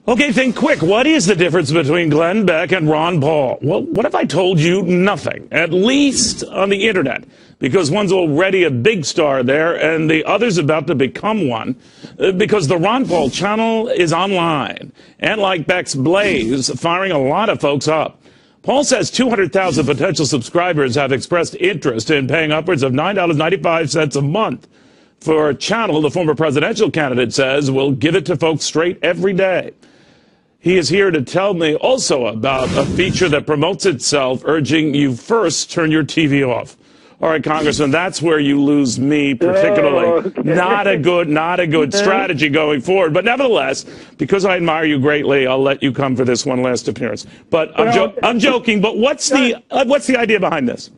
Okay, think quick. What is the difference between Glenn Beck and Ron Paul? Well, what if I told you nothing, at least on the internet? Because one's already a big star there, and the other's about to become one. Because the Ron Paul channel is online, and like Beck's Blaze, firing a lot of folks up. Paul says 200,000 potential subscribers have expressed interest in paying upwards of $9.95 a month for a channel the former presidential candidate says will give it to folks straight every day. He is here to tell me also about a feature that promotes itself, urging you first turn your TV off. All right, Congressman, that's where you lose me particularly. Oh, okay. Not a good strategy going forward. But nevertheless, because I admire you greatly, I'll let you come for this one last appearance. But I'm joking. But what's the idea behind this?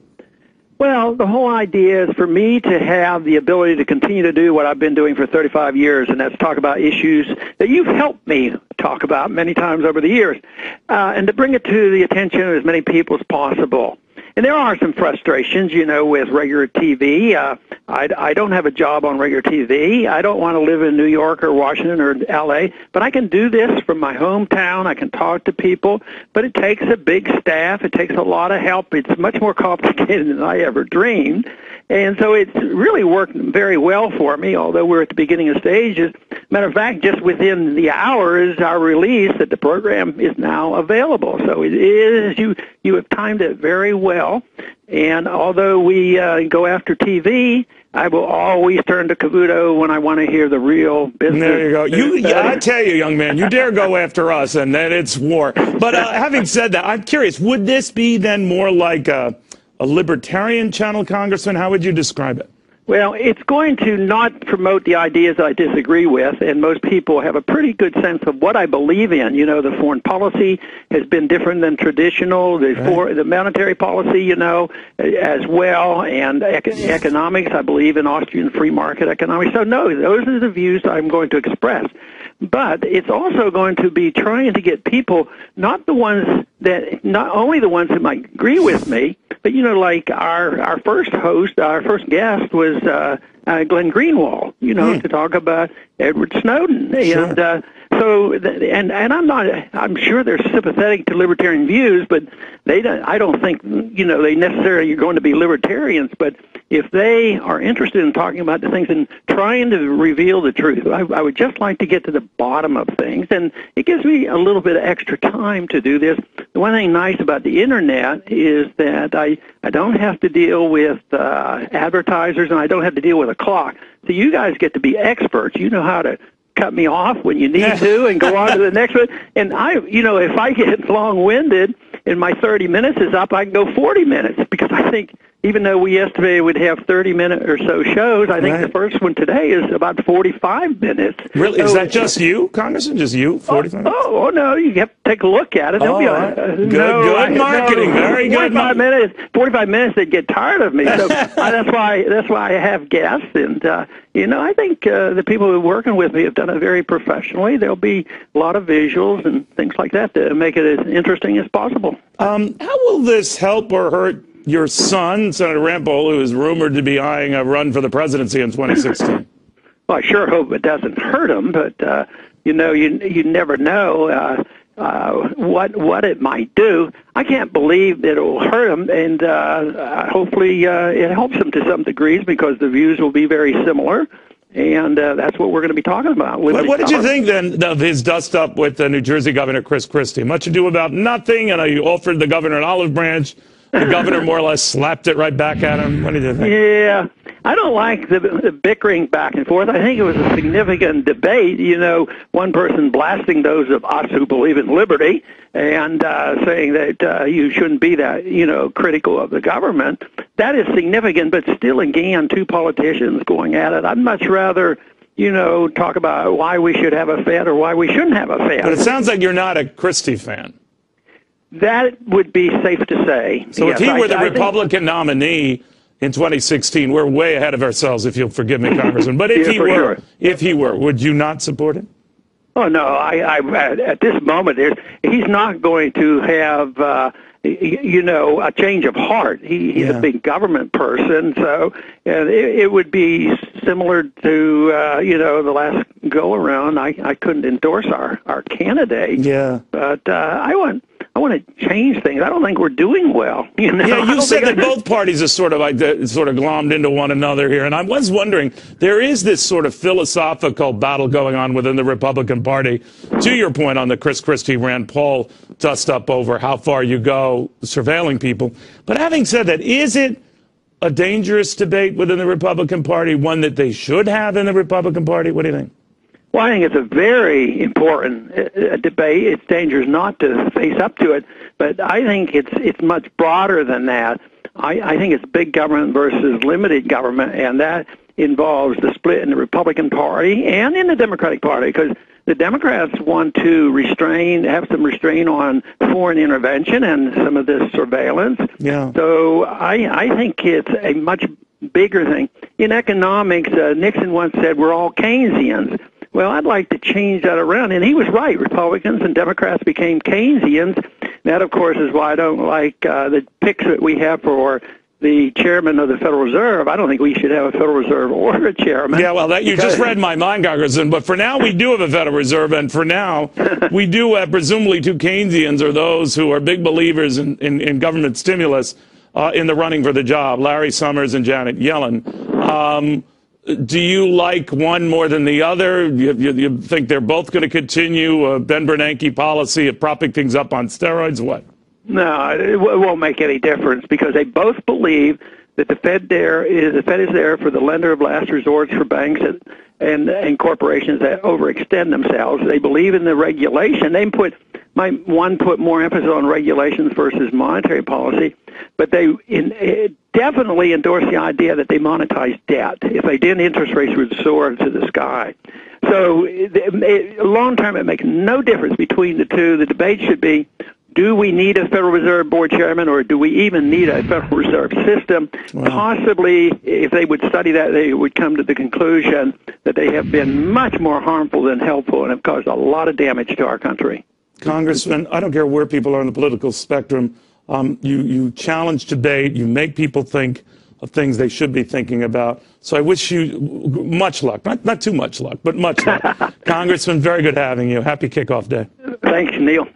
Well, the whole idea is for me to have the ability to continue to do what I've been doing for 35 years, and that's talk about issues that you've helped me talk about many times over the years, and to bring it to the attention of as many people as possible. And there are some frustrations, you know, with regular TV. I don't have a job on regular TV. I don't want to live in New York or Washington or L.A., but I can do this from my hometown. I can talk to people, but it takes a big staff. It takes a lot of help. It's much more complicated than I ever dreamed. And so it's really worked very well for me, although we're at the beginning of stages. Matter of fact, just within the hours, our release that the program is now available. So it is, you have timed it very well. And although we go after TV, I will always turn to Cavuto when I want to hear the real business. There you go. I tell you, young man, you dare go after us, and then it's war. But having said that, I'm curious, would this be then more like a libertarian channel, Congressman? How would you describe it? Well, it's going to not promote the ideas I disagree with, and most people have a pretty good sense of what I believe in. You know, the foreign policy has been different than traditional, the monetary policy, you know, as well, and economics. I believe in Austrian free market economics. So, no, those are the views I'm going to express. But it's also going to be trying to get people, not only the ones that might agree with me, but, you know, like our first guest was Glenn Greenwald, you know, to talk about Edward Snowden. Sure. And I'm sure they're sympathetic to libertarian views, but I don't think, you know, they necessarily are going to be libertarians, but if they are interested in talking about the things and trying to reveal the truth, I would just like to get to the bottom of things, and it gives me a little bit of extra time to do this. The one thing nice about the internet is that I don't have to deal with advertisers, and I don't have to deal with a clock. So you guys get to be experts. You know how to cut me off when you need to and go on to the next one. And if I get long-winded and my 30 minutes is up, I can go 40 minutes because I think even though we estimated we'd have 30-minute or so shows, I think the first one today is about 45 minutes. Really? So, is that just you, Congressman? Just you, 45 minutes? Oh, no, you have to take a look at it. Good marketing. Very good. 45 minutes, they'd get tired of me. So that's why I have guests. And, I think the people who are working with me have done it very professionally. There'll be a lot of visuals and things like that to make it as interesting as possible. How will this help or hurt your son, Senator Rand Paul, who is rumored to be eyeing a run for the presidency in 2016? Well, I sure hope it doesn't hurt him, but, you never know what it might do. I can't believe that it will hurt him, and hopefully it helps him to some degrees because the views will be very similar. And that's what we're going to be talking about. What did you think, then, of his dust-up with the New Jersey Governor, Christie? Much ado about nothing, and you offered the governor an olive branch. The governor more or less slapped it right back at him. What did you think? Yeah, I don't like the bickering back and forth. I think it was a significant debate. You know, one person blasting those of us who believe in liberty and saying that you shouldn't be that, critical of the government. That is significant, but still, again, two politicians going at it. I'd much rather talk about why we should have a Fed or why we shouldn't have a Fed. But it sounds like you're not a Christie fan. That would be safe to say. So yes, if he were the Republican nominee in 2016, we're way ahead of ourselves, if you'll forgive me, Congressman. But if he were, would you not support him? Oh, no. I at this moment, he's not going to have a change of heart. He's a big government person, so it would be similar to the last go around. I couldn't endorse our candidate. Yeah, but I want to change things. I don't think we're doing well. Yeah, you said that both parties are sort of glommed into one another here, and I was wondering, there is this sort of philosophical battle going on within the Republican Party. To your point on the Christie Rand Paul dust up over how far you go surveilling people, but having said that, is it a dangerous debate within the Republican Party, one that they should have in the Republican Party? What do you think? Well, I think it's a very important debate. It's dangerous not to face up to it, but I think it's much broader than that. I think it's big government versus limited government, and that involves the split in the Republican Party and in the Democratic Party, because the Democrats want to have some restraint on foreign intervention and some of this surveillance. Yeah. So I think it's a much bigger thing. In economics, Nixon once said we're all Keynesians. Well, I'd like to change that around. And he was right. Republicans and Democrats became Keynesians. That, of course, is why I don't like the picks that we have for the chairman of the Federal Reserve. I don't think we should have a Federal Reserve or a chairman. Yeah, well, you just read my mind, Congressman. But for now, we do have a Federal Reserve. And for now, we do have presumably two Keynesians, or those who are big believers in government stimulus in the running for the job, Larry Summers and Janet Yellen. Do you like one more than the other? You think they're both going to continue Ben Bernanke policy of propping things up on steroids? What? No, it won't make any difference, because they both believe that the Fed is there for the lender of last resort for banks and corporations that overextend themselves. They believe in the regulation. One put more emphasis on regulations versus monetary policy, but they definitely endorse the idea that they monetize debt. If they didn't, interest rates would soar to the sky. So long term, it makes no difference between the two. The debate should be, do we need a Federal Reserve Board chairman, or do we even need a Federal Reserve system? Wow. Possibly, if they would study that, they would come to the conclusion that they have been much more harmful than helpful and have caused a lot of damage to our country. Congressman, I don't care where people are on the political spectrum. You challenge debate. You make people think of things they should be thinking about. So I wish you much luck. Not too much luck, but much luck. Congressman, very good having you. Happy kickoff day. Thanks, Neil.